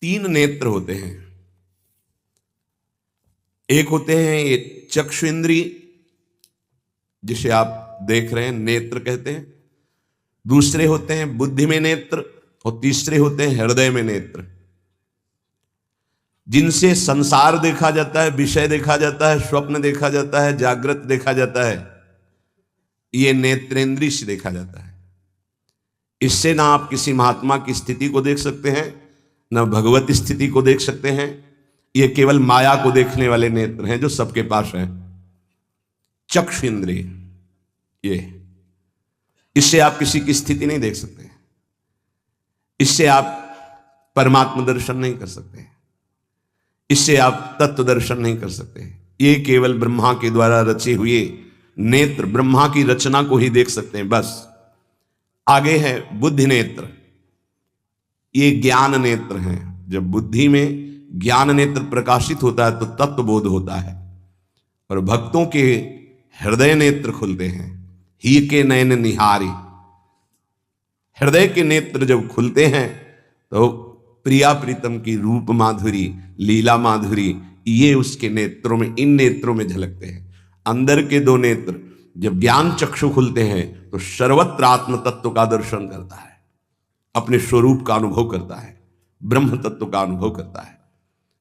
तीन नेत्र होते हैं। एक होते हैं ये चक्षु इंद्री, जिसे आप देख रहे हैं, नेत्र कहते हैं। दूसरे होते हैं बुद्धि में नेत्र, और तीसरे होते हैं हृदय में नेत्र, जिनसे संसार देखा जाता है, विषय देखा जाता है, स्वप्न देखा जाता है, जागृत देखा जाता है। ये नेत्रेंद्रिय से देखा जाता है। इससे ना आप किसी महात्मा की स्थिति को देख सकते हैं, ना भगवत स्थिति को देख सकते हैं। ये केवल माया को देखने वाले नेत्र हैं जो सबके पास हैं। चक्षु इंद्रिय, ये इससे आप किसी की स्थिति नहीं देख सकते, इससे आप परमात्मा दर्शन नहीं कर सकते, इससे आप तत्व दर्शन नहीं कर सकते। ये केवल ब्रह्मा के द्वारा रचे हुए नेत्र, ब्रह्मा की रचना को ही देख सकते हैं, बस। आगे है बुद्धि नेत्र, ये ज्ञान नेत्र हैं। जब बुद्धि में ज्ञान नेत्र प्रकाशित होता है तो तत्व बोध होता है, और भक्तों के हृदय नेत्र खुलते हैं। ही के नयन निहारी, हृदय के नेत्र जब खुलते हैं तो प्रिया प्रीतम की रूप माधुरी, लीला माधुरी, ये उसके नेत्रों में, इन नेत्रों में झलकते हैं। अंदर के दो नेत्र जब ज्ञान चक्षु खुलते हैं तो सर्वत्र आत्म तत्व का दर्शन करता है, अपने स्वरूप का अनुभव करता है, ब्रह्म तत्व का अनुभव करता है।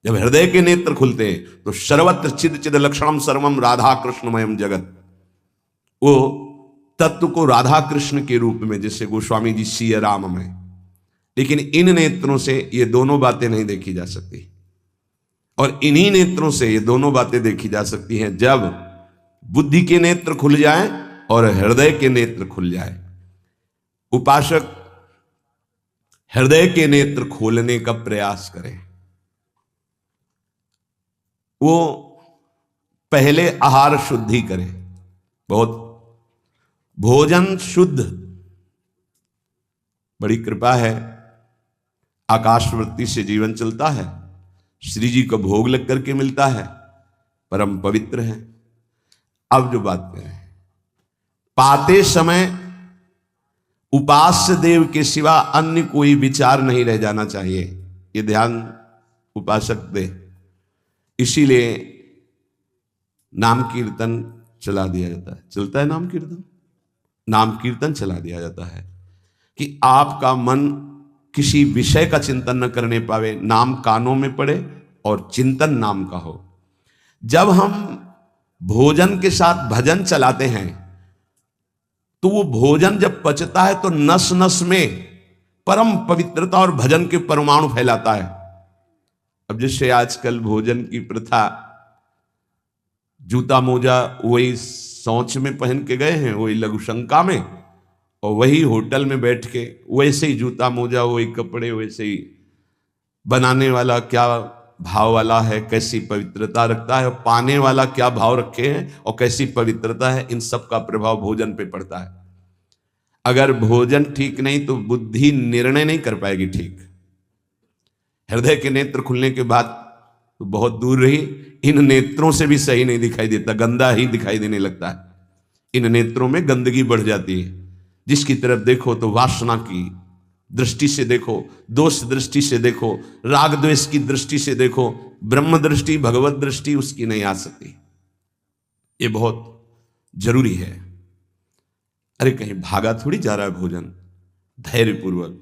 जब हृदय के नेत्र खुलते हैं तो सर्वत्र चिद चिद लक्षणम सर्वम राधा कृष्णमयम जगत, वो तत्व को राधा कृष्ण के रूप में, जैसे गोस्वामी जी सिया राम में। लेकिन इन नेत्रों से ये दोनों बातें नहीं देखी जा सकती, और इन्हीं नेत्रों से ये दोनों बातें देखी जा सकती हैं जब बुद्धि के नेत्र खुल जाए और हृदय के नेत्र खुल जाए। उपासक हृदय के नेत्र खोलने का प्रयास करें। वो पहले आहार शुद्धि करें, बहुत भोजन शुद्ध। बड़ी कृपा है, आकाशवृत्ति से जीवन चलता है, श्री जी को भोग लग करके मिलता है, परम पवित्र है। अब जो बात करें, पाते समय उपास्य देव के सिवा अन्य कोई विचार नहीं रह जाना चाहिए, ये ध्यान उपासक दे। इसीलिए नाम कीर्तन चला दिया जाता है, चलता है नाम कीर्तन, नाम कीर्तन चला दिया जाता है कि आपका मन किसी विषय का चिंतन न करने पावे, नाम कानों में पड़े और चिंतन नाम का हो। जब हम भोजन के साथ भजन चलाते हैं तो वो भोजन जब पचता है तो नस नस में परम पवित्रता और भजन के परमाणु फैलाता है। अब जैसे आजकल भोजन की प्रथा, जूता मोजा वही शौच में पहन के गए हैं, वही लघुशंका में, और वही होटल में बैठ के वैसे ही जूता मोजा, वही कपड़े, वैसे ही बनाने वाला क्या भाव वाला है, कैसी पवित्रता रखता है, और पाने वाला क्या भाव रखे हैं और कैसी पवित्रता है, इन सब का प्रभाव भोजन पे पड़ता है। अगर भोजन ठीक नहीं तो बुद्धि निर्णय नहीं कर पाएगी ठीक। हृदय के नेत्र खुलने के बाद तो बहुत दूर रही, इन नेत्रों से भी सही नहीं दिखाई देता, गंदा ही दिखाई देने लगता है। इन नेत्रों में गंदगी बढ़ जाती है। जिसकी तरफ देखो तो वासना की दृष्टि से देखो, दोष दृष्टि से देखो, राग द्वेष की दृष्टि से देखो, ब्रह्म दृष्टि, भगवत दृष्टि उसकी नहीं आ सकती। ये बहुत जरूरी है। अरे कहीं भागा थोड़ी जा रहा है भोजन, धैर्यपूर्वक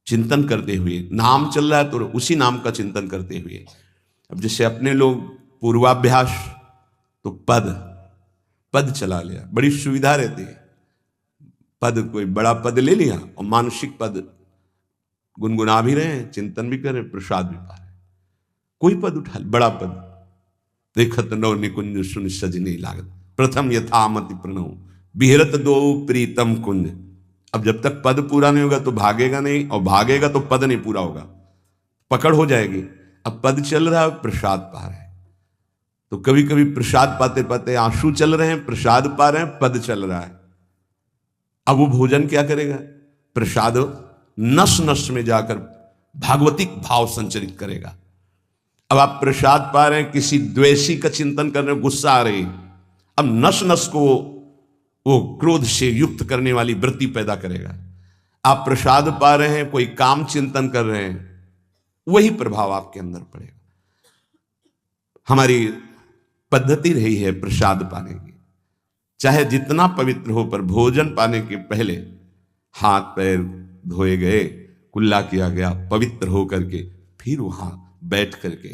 चिंतन करते हुए, नाम चल रहा है तो उसी नाम का चिंतन करते हुए। अब जैसे अपने लोग पूर्वाभ्यास तो पद चला लिया, बड़ी सुविधा रहती है। पद, कोई बड़ा पद ले लिया और मानसिक पद गुनगुना भी रहे हैं, चिंतन भी कर रहे हैं, प्रसाद भी पा रहे हैं। कोई पद उठा, बड़ा पद, देखत नव निकुंज सुन सजनी लागत, प्रथम यथामति प्रणव बिहरत दो प्रीतम कुंज। अब जब तक पद पूरा नहीं होगा तो भागेगा नहीं, और भागेगा तो पद नहीं पूरा होगा, पकड़ हो जाएगी। अब पद चल रहा है, प्रसाद पा रहे हैं, तो कभी कभी प्रसाद पाते पाते आंसू चल रहे हैं, प्रसाद पा रहे हैं, पद चल रहा है। अब वो भोजन क्या करेगा? प्रसाद नस नस में जाकर भागवतिक भाव संचरित करेगा। अब आप प्रसाद पा रहे हैं, किसी द्वेषी का चिंतन कर रहे हैं, गुस्सा आ रही, अब नस नस को वो क्रोध से युक्त करने वाली वृत्ति पैदा करेगा। आप प्रसाद पा रहे हैं, कोई काम चिंतन कर रहे हैं, वही प्रभाव आपके अंदर पड़ेगा। हमारी पद्धति रही है प्रसाद पाने की, चाहे जितना पवित्र हो, पर भोजन पाने के पहले हाथ पैर धोए गए, कुल्ला किया गया, पवित्र हो करके फिर वहां बैठ करके,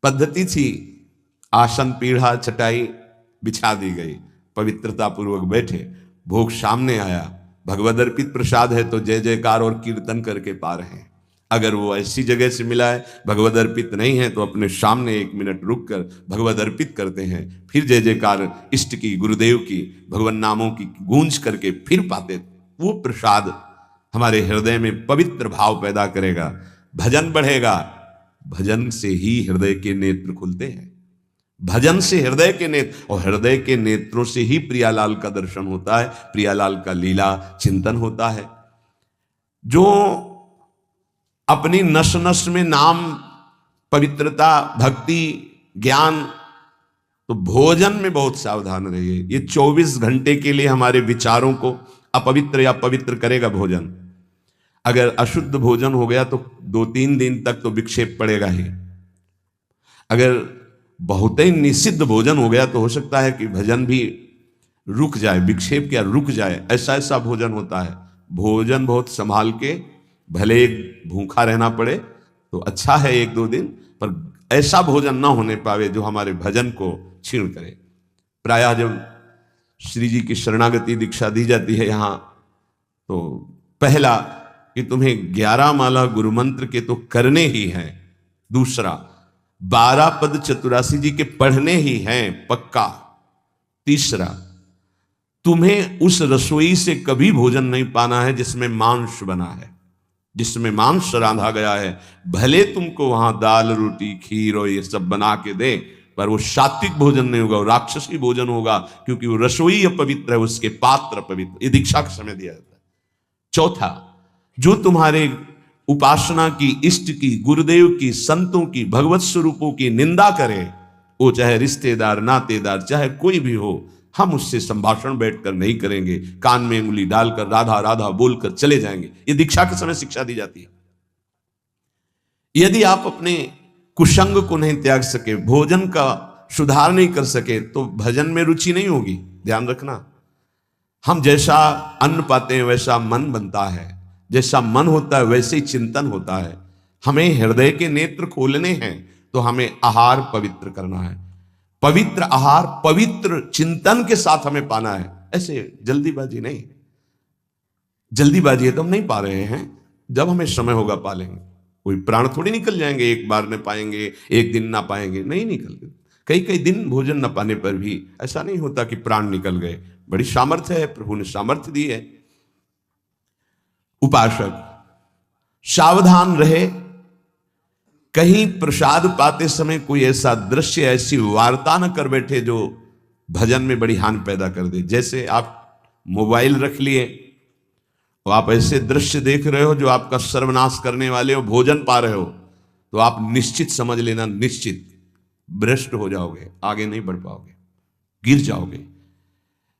पद्धति थी आसन पीढ़ा चटाई बिछा दी गई, पवित्रता पूर्वक बैठे, भोग सामने आया, भगवद अर्पित प्रसाद है तो जय जयकार और कीर्तन करके पा रहे हैं। अगर वो ऐसी जगह से मिला है, भगवद अर्पित नहीं है, तो अपने सामने 1 मिनट रुक कर भगवद अर्पित करते हैं, फिर जय जयकार इष्ट की, गुरुदेव की, भगवान नामों की गूंज करके फिर पाते। वो प्रसाद हमारे हृदय में पवित्र भाव पैदा करेगा, भजन बढ़ेगा। भजन से ही हृदय के नेत्र खुलते हैं, भजन से हृदय के नेत्र, और हृदय के नेत्रों से ही प्रियालाल का दर्शन होता है, प्रियालाल का लीला चिंतन होता है। जो अपनी नस नस में नाम, पवित्रता, भक्ति, ज्ञान, तो भोजन में बहुत सावधान रहिए। ये 24 घंटे के लिए हमारे विचारों को अपवित्र या पवित्र करेगा भोजन। अगर अशुद्ध भोजन हो गया तो 2-3 दिन तक तो विक्षेप पड़ेगा ही। अगर बहुत ही निषिद्ध भोजन हो गया तो हो सकता है कि भजन भी रुक जाए, विक्षेप क्या रुक जाए, ऐसा भोजन होता है। भोजन बहुत संभाल के, भले भूखा रहना पड़े तो अच्छा है 1-2 दिन, पर ऐसा भोजन ना होने पावे जो हमारे भजन को छीण करे। प्रायः जब श्री जी की शरणागति दीक्षा दी जाती है यहाँ, तो पहला कि तुम्हें 11 माला गुरु मंत्र के तो करने ही हैं, दूसरा 12 पद चतुरासी जी के पढ़ने ही हैं पक्का, तीसरा तुम्हें उस रसोई से कभी भोजन नहीं पाना है जिसमें मांस बना है, जिसमें मांस रांधा गया है। भले तुमको वहां दाल रोटी खीर और ये सब बना के दे, पर वो सात्विक भोजन नहीं होगा, वो राक्षसी भोजन होगा, क्योंकि वो रसोई अपवित्र है, उसके पात्र पवित्र। ये दीक्षा के समय दिया जाता है। चौथा, जो तुम्हारे उपासना की, इष्ट की, गुरुदेव की, संतों की, भगवत स्वरूपों की निंदा करे, वो चाहे रिश्तेदार, नातेदार, चाहे कोई भी हो, हम उससे संभाषण बैठकर नहीं करेंगे, कान में उंगली डालकर राधा राधा बोलकर चले जाएंगे। ये दीक्षा के समय शिक्षा दी जाती है। यदि आप अपने कुसंग को नहीं त्याग सके, भोजन का सुधार नहीं कर सके, तो भजन में रुचि नहीं होगी। ध्यान रखना, हम जैसा अन्न पाते हैं वैसा मन बनता है, जैसा मन होता है वैसे ही चिंतन होता है। हमें हृदय के नेत्र खोलने हैं तो हमें आहार पवित्र करना है। पवित्र आहार पवित्र चिंतन के साथ हमें पाना है, ऐसे जल्दीबाजी नहीं। जल्दीबाजी है तो हम नहीं पा रहे हैं, जब हमें समय होगा पा लेंगे। कोई प्राण थोड़ी निकल जाएंगे, एक बार न पाएंगे, एक दिन ना पाएंगे, नहीं निकल। कई दिन भोजन न पाने पर भी ऐसा नहीं होता कि प्राण निकल गए। बड़ी सामर्थ्य है, प्रभु ने सामर्थ्य दी है। उपासक सावधान रहे, कहीं प्रसाद पाते समय कोई ऐसा दृश्य, ऐसी वार्ता न कर बैठे जो भजन में बड़ी हानि पैदा कर दे। जैसे आप मोबाइल रख लिए और आप ऐसे दृश्य देख रहे हो जो आपका सर्वनाश करने वाले हो, भोजन पा रहे हो, तो आप निश्चित समझ लेना, निश्चित भ्रष्ट हो जाओगे, आगे नहीं बढ़ पाओगे, गिर जाओगे।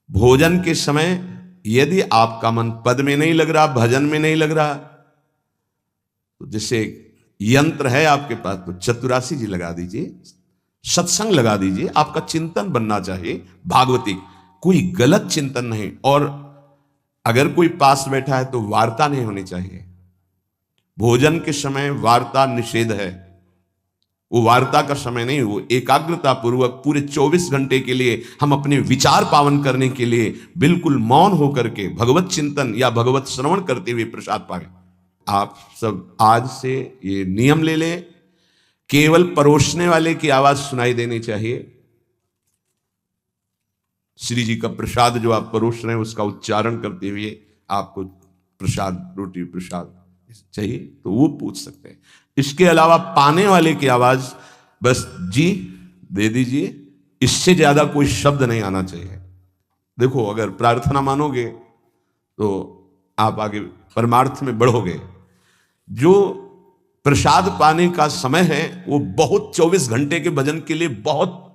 भोजन के समय यदि आपका मन पद में नहीं लग रहा, भजन में नहीं लग रहा, तो जैसे यंत्र है आपके पास, तो चतुरासी जी लगा दीजिए, सत्संग लगा दीजिए। आपका चिंतन बनना चाहिए भागवती, कोई गलत चिंतन नहीं। और अगर कोई पास बैठा है तो वार्ता नहीं होनी चाहिए। भोजन के समय वार्ता निषेध है, वो वार्ता का समय नहीं। वो एकाग्रता पूर्वक पूरे 24 घंटे के लिए हम अपने विचार पावन करने के लिए बिल्कुल मौन होकर के भगवत चिंतन या भगवत श्रवण करते हुए प्रसाद पाए। आप सब आज से ये नियम ले लें, केवल परोसने वाले की आवाज सुनाई देनी चाहिए। श्री जी का प्रसाद जो आप परोस रहे हैं उसका उच्चारण करते हुए आपको प्रसाद, रोटी प्रसाद चाहिए तो वो पूछ सकते हैं। इसके अलावा पाने वाले की आवाज बस जी दे दीजिए, इससे ज्यादा कोई शब्द नहीं आना चाहिए। देखो, अगर प्रार्थना मानोगे तो आप आगे परमार्थ में बढ़ोगे। जो प्रसाद पाने का समय है वो बहुत 24 घंटे के भजन के लिए बहुत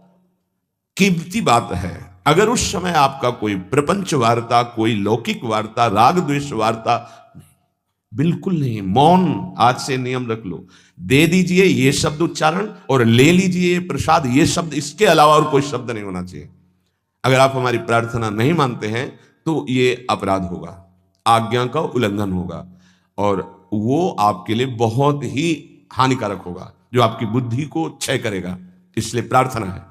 कीमती बात है। अगर उस समय आपका कोई प्रपंच वार्ता, कोई लौकिक वार्ता, राग द्वेष वार्ता, बिल्कुल नहीं। मौन आज से नियम रख लो। दे दीजिए ये शब्द उच्चारण और ले लीजिए प्रसाद ये शब्द, इसके अलावा और कोई शब्द नहीं होना चाहिए। अगर आप हमारी प्रार्थना नहीं मानते हैं तो ये अपराध होगा, आज्ञा का उल्लंघन होगा और वो आपके लिए बहुत ही हानिकारक होगा, जो आपकी बुद्धि को क्षय करेगा। इसलिए प्रार्थना है,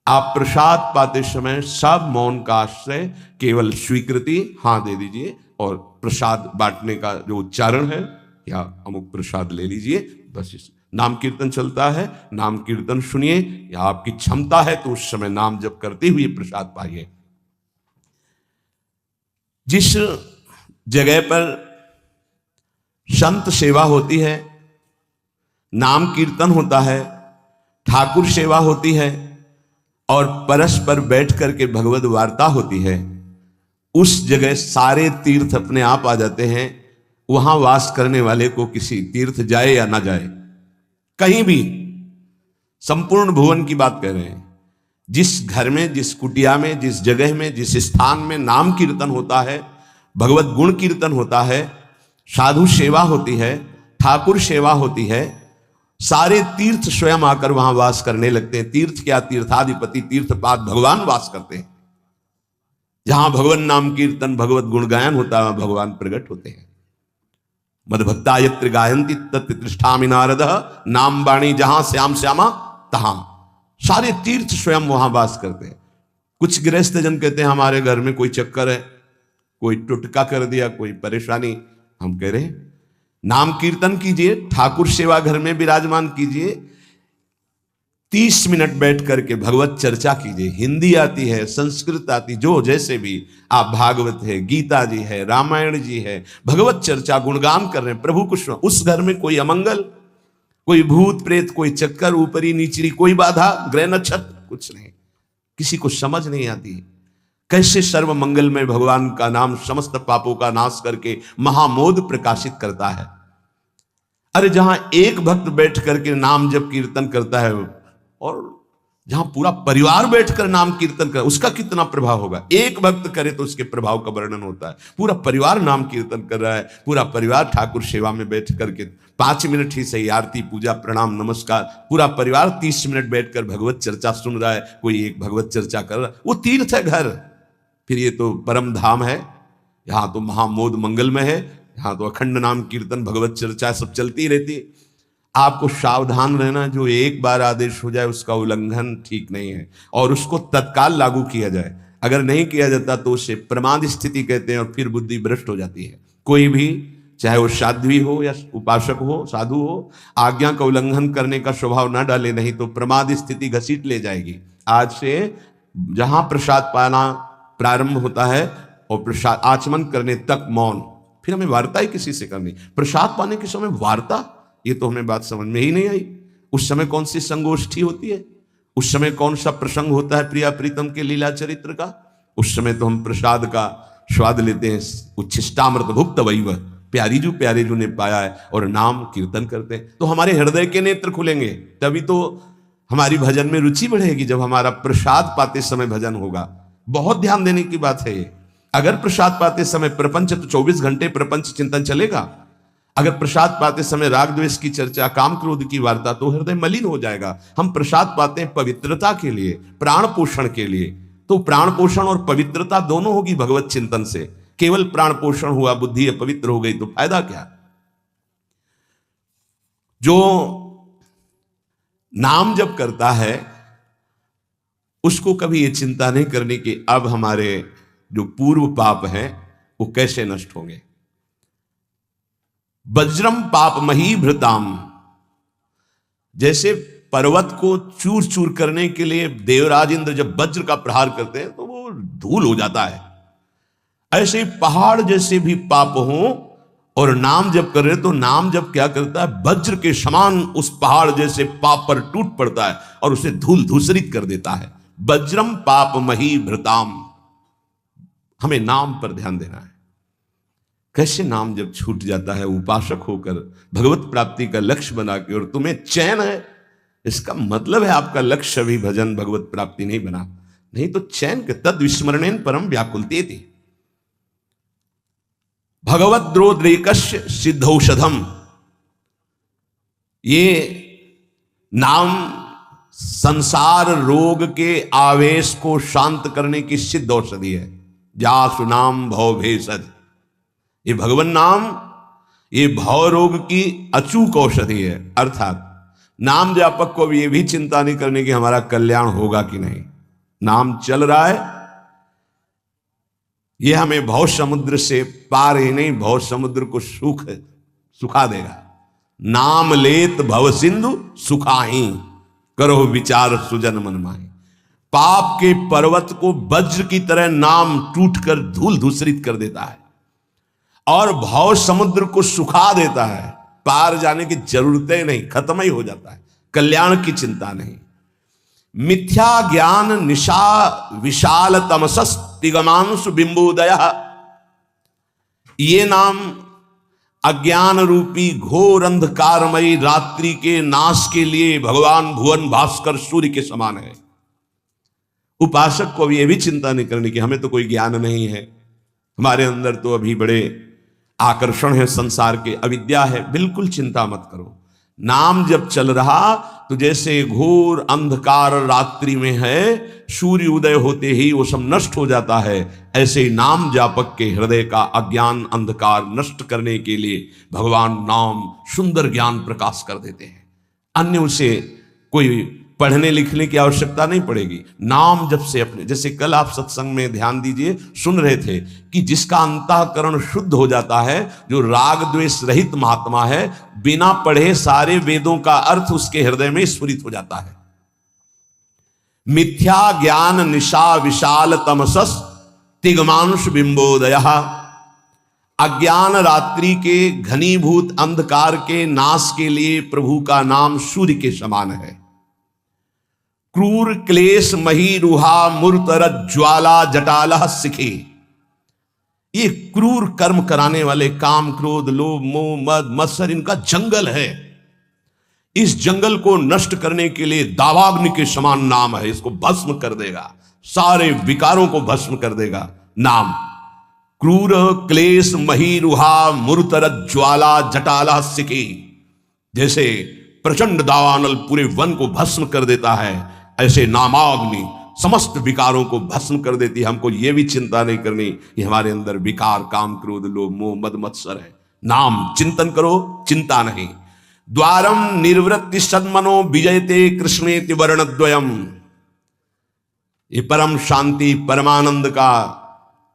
आप प्रसाद पाते समय सब मौन का आश्रय, केवल स्वीकृति हाँ दे दीजिए और प्रसाद बांटने का जो उच्चारण है या अमुक प्रसाद ले लीजिए, बस इस नाम कीर्तन चलता है, नाम कीर्तन सुनिए, या आपकी क्षमता है तो उस समय नाम जप करते हुए प्रसाद पाइए। जिस जगह पर संत सेवा होती है, नाम कीर्तन होता है, ठाकुर सेवा होती है और परस्पर बैठ करके भगवत वार्ता होती है, उस जगह सारे तीर्थ अपने आप आ जाते हैं। वहां वास करने वाले को किसी तीर्थ जाए या ना जाए, कहीं भी, संपूर्ण भुवन की बात कर रहे हैं, जिस घर में, जिस कुटिया में, जिस जगह में, जिस स्थान में नाम कीर्तन होता है, भगवत गुण कीर्तन होता है, साधु सेवा होती है, ठाकुर सेवा होती है, सारे तीर्थ स्वयं आकर वहां वास करने लगते हैं। तीर्थ क्या, तीर्थाधिपति तीर्थपाद भगवान वास करते हैं। जहां भगवान नाम कीर्तन भगवत गुण गायन होता है वहां भगवान प्रकट होते हैं। मदभक्ता यत्र गायन्ति तत्र तिष्ठामि नारदः, नाम वाणी जहां श्याम श्यामा तहां। सारे तीर्थ स्वयं वहां वास करते हैं। कुछ गृहस्थ जन कहते हैं हमारे घर में कोई चक्कर है, कोई टुटका कर दिया, कोई परेशानी। हम कह रहे हैं नाम कीर्तन कीजिए, ठाकुर सेवा घर में विराजमान कीजिए, 30 मिनट बैठ करके भगवत चर्चा कीजिए। हिंदी आती है, संस्कृत आती, जो जैसे भी आप, भागवत है, गीता जी है, रामायण जी है, भगवत चर्चा गुणगान कर रहे हैं प्रभु कुछ। उस घर में कोई अमंगल, कोई भूत प्रेत, कोई चक्कर, ऊपरी नीचरी कोई बाधा, ग्रह नक्षत्र कुछ नहीं, किसी को समझ नहीं आती। कैसे सर्व मंगल में भगवान का नाम समस्त पापों का नाश करके महामोद प्रकाशित करता है। अरे जहां एक भक्त बैठ करके नाम जप कीर्तन करता है और जहां पूरा परिवार बैठकर नाम कीर्तन करे, उसका कितना प्रभाव होगा। एक भक्त करे तो उसके प्रभाव का वर्णन होता है। पूरा परिवार नाम कीर्तन कर रहा है, पूरा परिवार ठाकुर सेवा में बैठ करके 5 मिनट ही सही, आरती पूजा प्रणाम नमस्कार, पूरा परिवार 30 मिनट बैठकर भगवत चर्चा सुन रहा है, कोई एक भगवत चर्चा कर रहा है, वो तीर्थ है घर। फिर ये तो परम धाम है, यहाँ तो महामोद मंगलमय है, यहाँ तो अखंड नाम कीर्तन भगवत चर्चा सब चलती रहती। आपको सावधान रहना, जो एक बार आदेश हो जाए उसका उल्लंघन ठीक नहीं है और उसको तत्काल लागू किया जाए। अगर नहीं किया जाता तो उसे प्रमाद स्थिति कहते हैं और फिर बुद्धि भ्रष्ट हो जाती है। कोई भी, चाहे वो साध्वी हो या उपासक हो, साधु हो, आज्ञा का उल्लंघन करने का स्वभाव ना डाले, नहीं तो प्रमाद स्थिति घसीट ले जाएगी। आज से जहां प्रसाद पाना प्रारंभ होता है और प्रसाद आचमन करने तक मौन, फिर हमें वार्ता ही किसी से करनी। प्रसाद पाने के समय वार्ता, ये तो हमें बात समझ में ही नहीं आई। उस समय कौन सी संगोष्ठी होती है, उस समय कौन सा प्रसंग होता है प्रिया प्रीतम के लीला चरित्र का। उस समय तो हम प्रसाद का स्वाद लेते हैं, उच्छिष्टामृत भुक्त वैव, प्यारी जू ने पाया है, और नाम कीर्तन करते हैं। तो हमारे हृदय के नेत्र खुलेंगे, तभी तो हमारी भजन में रुचि बढ़ेगी। जब हमारा प्रसाद पाते समय भजन होगा, बहुत ध्यान देने की बात है ये। अगर प्रसाद पाते समय प्रपंच, तो 24 घंटे प्रपंच चिंतन चलेगा। अगर प्रसाद पाते समय राग द्वेष की चर्चा, काम क्रोध की वार्ता, तो हृदय मलिन हो जाएगा। हम प्रसाद पाते हैं पवित्रता के लिए, प्राण पोषण के लिए, तो प्राण पोषण और पवित्रता दोनों होगी भगवत चिंतन से। केवल प्राण पोषण हुआ, बुद्धि अपवित्र हो गई तो फायदा क्या। जो नाम जप करता है उसको कभी ये चिंता नहीं करनी कि अब हमारे जो पूर्व पाप हैं वो कैसे नष्ट होंगे। वज्रम पाप मही भृताम, जैसे पर्वत को चूर चूर करने के लिए देवराज इंद्र जब वज्र का प्रहार करते हैं तो वो धूल हो जाता है, ऐसे ही पहाड़ जैसे भी पाप हो और नाम जप कर रहे तो नाम जप क्या करता है, वज्र के समान उस पहाड़ जैसे पाप पर टूट पड़ता है और उसे धूल धूसरित कर देता है। वज्रम पाप मही भृताम, हमें नाम पर ध्यान देना है। कैसे नाम जब छूट जाता है उपासक होकर भगवत प्राप्ति का लक्ष्य बना के, और तुम्हें चैन है, इसका मतलब है आपका लक्ष्य भी भजन भगवत प्राप्ति नहीं बना। नहीं तो चैन के तद विस्मरणेन परम व्याकुलते थी। भगवद्रोद्रेकस्य सिद्धौषधम, ये नाम संसार रोग के आवेश को शांत करने की सिद्ध औषधि है। जासु नाम भव भेषज, ये भगवान नाम ये भव रोग की अचूक औषधि है। अर्थात नाम जापक को भी ये भी चिंता नहीं करने की हमारा कल्याण होगा कि नहीं, नाम चल रहा है, ये हमें भव समुद्र से पार ही नहीं, भव समुद्र को सुखा देगा। नाम लेत भव सिंधु सुखाही, करो विचार सुजन मन माही। पाप के पर्वत को वज्र की तरह नाम टूटकर धूल धूसरित कर देता है और भव समुद्र को सुखा देता है। पार जाने की जरूरतें नहीं, खत्म ही हो जाता है, कल्याण की चिंता नहीं। मिथ्या ज्ञान निशा विशाल तमसस तिगमांशु बिंबोदय, ये नाम अज्ञान रूपी घोर अंधकारमयी रात्रि के नाश के लिए भगवान भुवन भास्कर सूर्य के समान है। उपासक को भी यह भी चिंता नहीं करनी कि हमें तो कोई ज्ञान नहीं है, हमारे अंदर तो अभी बड़े आकर्षण है संसार के, अविद्या है। बिल्कुल चिंता मत करो, नाम जब चल रहा तो जैसे घोर अंधकार रात्रि में है, सूर्य उदय होते ही वो सब नष्ट हो जाता है, ऐसे ही नाम जापक के हृदय का अज्ञान अंधकार नष्ट करने के लिए भगवान नाम सुंदर ज्ञान प्रकाश कर देते हैं। अन्य उसे कोई पढ़ने लिखने की आवश्यकता नहीं पड़ेगी। नाम जब से अपने, जैसे कल आप सत्संग में ध्यान दीजिए सुन रहे थे कि जिसका अंतःकरण शुद्ध हो जाता है, जो राग द्वेष रहित महात्मा है, बिना पढ़े सारे वेदों का अर्थ उसके हृदय में स्फुरित हो जाता है। मिथ्या ज्ञान निशा विशाल तमसस तिगमांश बिंबोदय, अज्ञान रात्रि के घनीभूत अंधकार के नाश के लिए प्रभु का नाम सूर्य के समान है। क्रूर क्लेश मही रुहा मूर्तर ज्वाला जटाला सिखे, ये क्रूर कर्म कराने वाले काम क्रोध लोभ मोह मद मत्सर इनका जंगल है। इस जंगल को नष्ट करने के लिए दावाग्नि के समान नाम है, इसको भस्म कर देगा, सारे विकारों को भस्म कर देगा नाम। क्रूर क्लेश मही रुहा मूर्तर ज्वाला जटाला सिखे, जैसे प्रचंड दावानल पूरे वन को भस्म कर देता है, ऐसे नामाग्नि समस्त विकारों को भस्म कर देती है। हमको यह भी चिंता नहीं करनी कि हमारे अंदर विकार काम क्रोध लोभ मोह मद मत्सर है। नाम चिंतन करो, चिंता नहीं। द्वारम निर्वृत्ति सन्मनो विजयते कृष्णेति वर्णद्वयम, ये परम शांति परमानंद का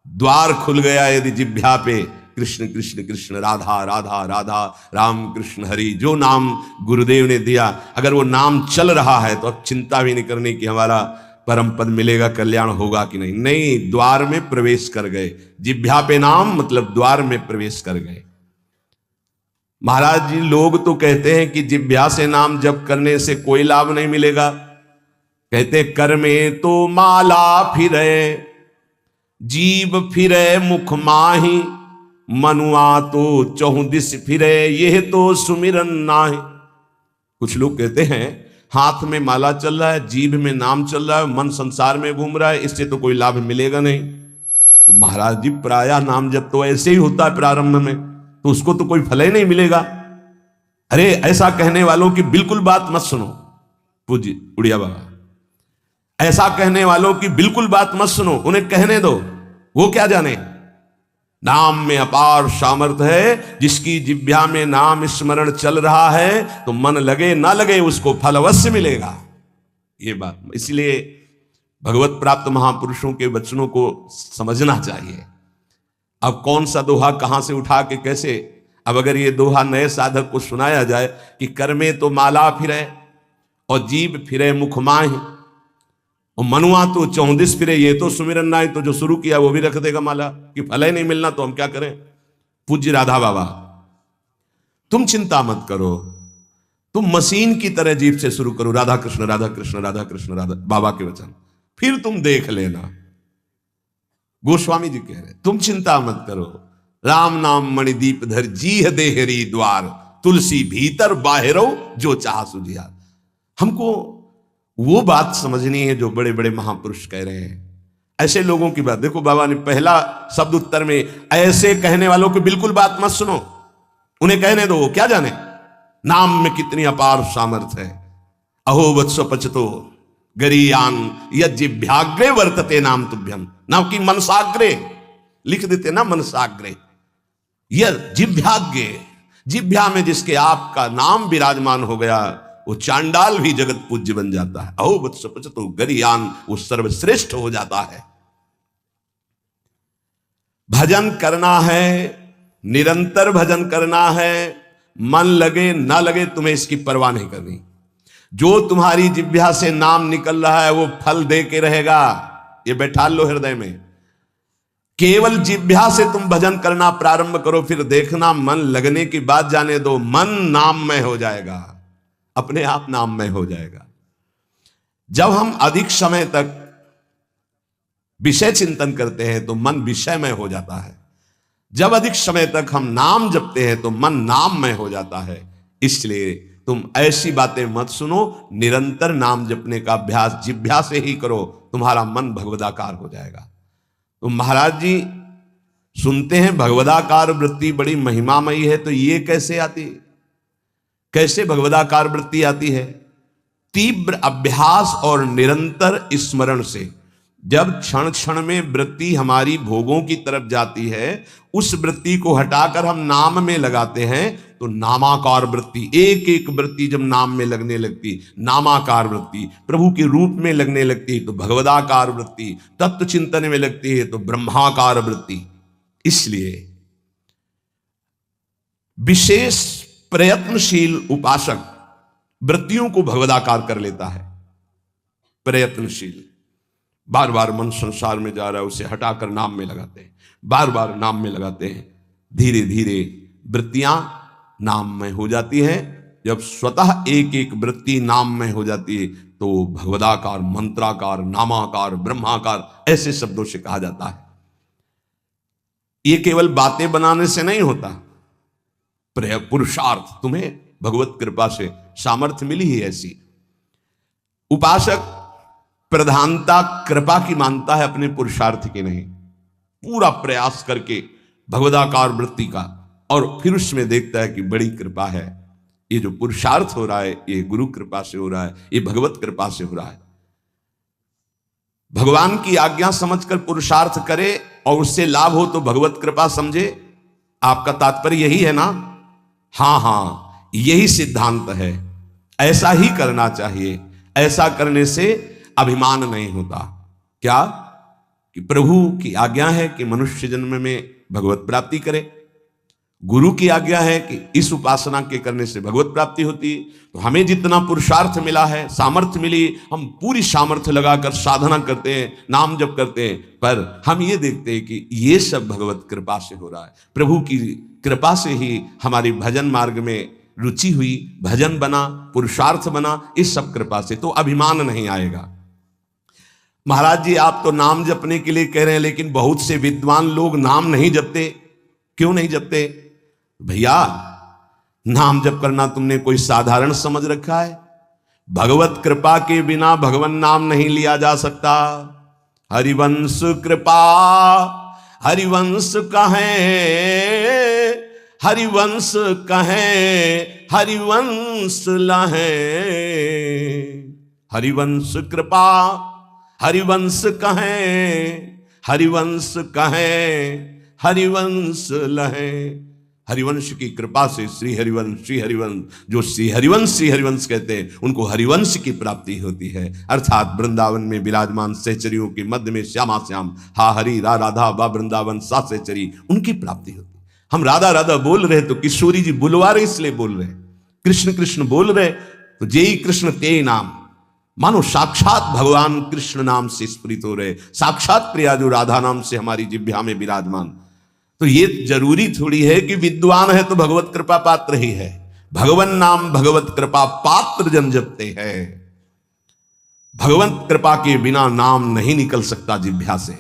द्वार खुल गया यदि जिह्वा पे कृष्ण कृष्ण कृष्ण राधा राधा राधा राम कृष्ण हरि, जो नाम गुरुदेव ने दिया, अगर वो नाम चल रहा है तो अब चिंता भी नहीं करनी कि हमारा परम पद मिलेगा, कल्याण होगा कि नहीं। नहीं, द्वार में प्रवेश कर गए, जिह्वा पे नाम मतलब द्वार में प्रवेश कर गए। महाराज जी लोग तो कहते हैं कि जिह्वा से नाम जप करने से कोई लाभ नहीं मिलेगा, कहते कर में तो माला फिरे जीव फिरे मुख माही, मनुआ तो चहुं दिस फिरे यह तो सुमिरन नाहि। कुछ लोग कहते हैं हाथ में माला चल रहा है, जीभ में नाम चल रहा है, मन संसार में घूम रहा है, इससे तो कोई लाभ मिलेगा नहीं। तो महाराज जी प्रायः नाम जब तो ऐसे ही होता है प्रारंभ में, तो उसको तो कोई फल ही नहीं मिलेगा। अरे ऐसा कहने वालों की बिल्कुल बात मत सुनो, पूज्य उड़िया बाबा, ऐसा कहने वालों की बिल्कुल बात मत सुनो, उन्हें कहने दो, वो क्या जाने। नाम में अपार सामर्थ्य है, जिसकी जिह्वा में नाम स्मरण चल रहा है तो मन लगे ना लगे उसको फल अवश्य मिलेगा। ये बात इसलिए भगवत प्राप्त महापुरुषों के वचनों को समझना चाहिए। अब कौन सा दोहा कहां से उठा के कैसे, अब अगर ये दोहा नए साधक को सुनाया जाए कि कर में तो माला फिरे और जीभ फिरे मुख माही और मनुआ तो चौंदिस फिरे ये तो सुमिरन नाहि, तो जो शुरू किया वो भी रख देगा माला कि फल ही नहीं मिलना तो हम क्या करें। पूज्य राधा बाबा, तुम चिंता मत करो, तुम मशीन की तरह जीभ से शुरू करो राधा कृष्ण राधा कृष्ण राधा कृष्ण राधा, बाबा के वचन, फिर तुम देख लेना। गोस्वामी जी कह रहे तुम चिंता मत करो, राम नाम मणिदीप धर जीह देहरी द्वार, तुलसी भीतर बाहरो जो चाह सुझिया। हमको वो बात समझनी है जो बड़े बड़े महापुरुष कह रहे हैं। ऐसे लोगों की बात देखो, बाबा ने पहला शब्द उत्तर में, ऐसे कहने वालों की बिल्कुल बात मत सुनो, उन्हें कहने दो, क्या जाने नाम में कितनी अपार सामर्थ्य है। अहो वत्स पचतो गरीयान यज्जिभ्याग्रे वर्तते नाम तुभ्यम, नाम की मनसाग्रे लिख देते ना, मनसाग्रे यह जिभ्याग्रे, जिभ्या में जिसके आपका नाम विराजमान हो गया वो चांडाल भी जगत पूज्य बन जाता है। अहो वत्स पचतो गरीयान, वो सर्वश्रेष्ठ हो जाता है। भजन करना है, निरंतर भजन करना है, मन लगे ना लगे तुम्हें इसकी परवाह नहीं करनी। जो तुम्हारी जिह्वा से नाम निकल रहा है वो फल दे के रहेगा, ये बैठा लो हृदय में। केवल जिह्वा से तुम भजन करना प्रारंभ करो, फिर देखना मन लगने की बात जाने दो, मन नाममय हो जाएगा, अपने आप नाममय हो जाएगा। जब हम अधिक समय तक विषय चिंतन करते हैं तो मन विषयमय हो जाता है, जब अधिक समय तक हम नाम जपते हैं तो मन नाममय हो जाता है। इसलिए तुम ऐसी बातें मत सुनो, निरंतर नाम जपने का अभ्यास जिह्वा से ही करो, तुम्हारा मन भगवदाकार हो जाएगा। तो महाराज जी सुनते हैं भगवदाकार वृत्ति बड़ी महिमामयी है, तो ये कैसे आती, कैसे भगवदाकार वृत्ति आती है? तीव्र अभ्यास और निरंतर स्मरण से। जब क्षण क्षण में वृत्ति हमारी भोगों की तरफ जाती है, उस वृत्ति को हटाकर हम नाम में लगाते हैं तो नामाकार वृत्ति, एक एक वृत्ति जब नाम में लगने लगती, नामाकार वृत्ति प्रभु के रूप में लगने लगती है तो भगवदाकार वृत्ति, तत्व चिंतन में लगती है तो ब्रह्माकार वृत्ति। इसलिए विशेष प्रयत्नशील उपासक वृत्तियों को भगवदाकार कर लेता है। प्रयत्नशील, बार बार मन संसार में जा रहा है, उसे हटाकर नाम में लगाते हैं, बार बार नाम में लगाते हैं, धीरे धीरे वृत्तियां नाम में हो जाती हैं। जब स्वतः एक एक वृत्ति नाम में हो जाती है तो भगवदाकार, मंत्राकार, नामाकार, ब्रह्माकार ऐसे शब्दों से कहा जाता है। ये केवल बातें बनाने से नहीं होता, पुरुषार्थ, तुम्हें भगवत कृपा से सामर्थ्य मिली ही ऐसी। उपासक प्रधानता कृपा की मानता है, अपने पुरुषार्थ की नहीं, पूरा प्रयास करके भगवदाकार वृत्ति का, और फिर उसमें देखता है कि बड़ी कृपा है, ये जो पुरुषार्थ हो रहा है ये गुरु कृपा से हो रहा है, ये भगवत कृपा से हो रहा है। भगवान की आज्ञा समझकर पुरुषार्थ करे और उससे लाभ हो तो भगवत कृपा समझे। आपका तात्पर्य यही है ना? हाँ, यही सिद्धांत है, ऐसा ही करना चाहिए। ऐसा करने से अभिमान नहीं होता। क्या कि प्रभु की आज्ञा है कि मनुष्य जन्म में भगवत प्राप्ति करे, गुरु की आज्ञा है कि इस उपासना के करने से भगवत प्राप्ति होती है। तो हमें जितना पुरुषार्थ मिला है, सामर्थ्य मिली, हम पूरी सामर्थ्य लगाकर साधना करते हैं, नाम जप करते हैं, पर हम ये देखते हैं कि ये सब भगवत कृपा से हो रहा है। प्रभु की कृपा से ही हमारी भजन मार्ग में रुचि हुई, भजन बना, पुरुषार्थ बना, इस सब कृपा से, तो अभिमान नहीं आएगा। महाराज जी आप तो नाम जपने के लिए कह रहे हैं, लेकिन बहुत से विद्वान लोग नाम नहीं जपते। क्यों नहीं जपते? भैया नाम जप करना तुमने कोई साधारण समझ रखा है? भगवत कृपा के बिना भगवान नाम नहीं लिया जा सकता। हरिवंश कृपा, हरिवंश कहें, हरिवंश कहें, हरिवंश लहें। हरिवंश कृपा, हरिवंश कहें, हरिवंश कहें, हरिवंश लहें। हरिवंश की कृपा से श्री हरिवंश, श्री हरिवंश, जो श्री हरिवंश कहते हैं उनको हरिवंश की प्राप्ति होती है। अर्थात वृंदावन में विराजमान सहचरियों के मध्य में श्यामा श्याम, हा हरि रा राधा बा वृंदावन सा सहचरी, उनकी प्राप्ति होती है। हम राधा राधा बोल रहे तो किशोरी जी बुलवा रहे इसलिए बोल रहे, कृष्ण कृष्ण बोल रहे तो जेई कृष्ण ते नाम, मानो साक्षात भगवान कृष्ण नाम से स्फुरित हो रहे, साक्षात प्रिया जो राधा नाम से हमारी जिह्वा में विराजमान। तो ये जरूरी थोड़ी है कि विद्वान है तो भगवत कृपा पात्र ही है। भगवन नाम भगवत कृपा पात्र जन जपते हैं। भगवत कृपा के बिना नाम नहीं निकल सकता जिह्वा से।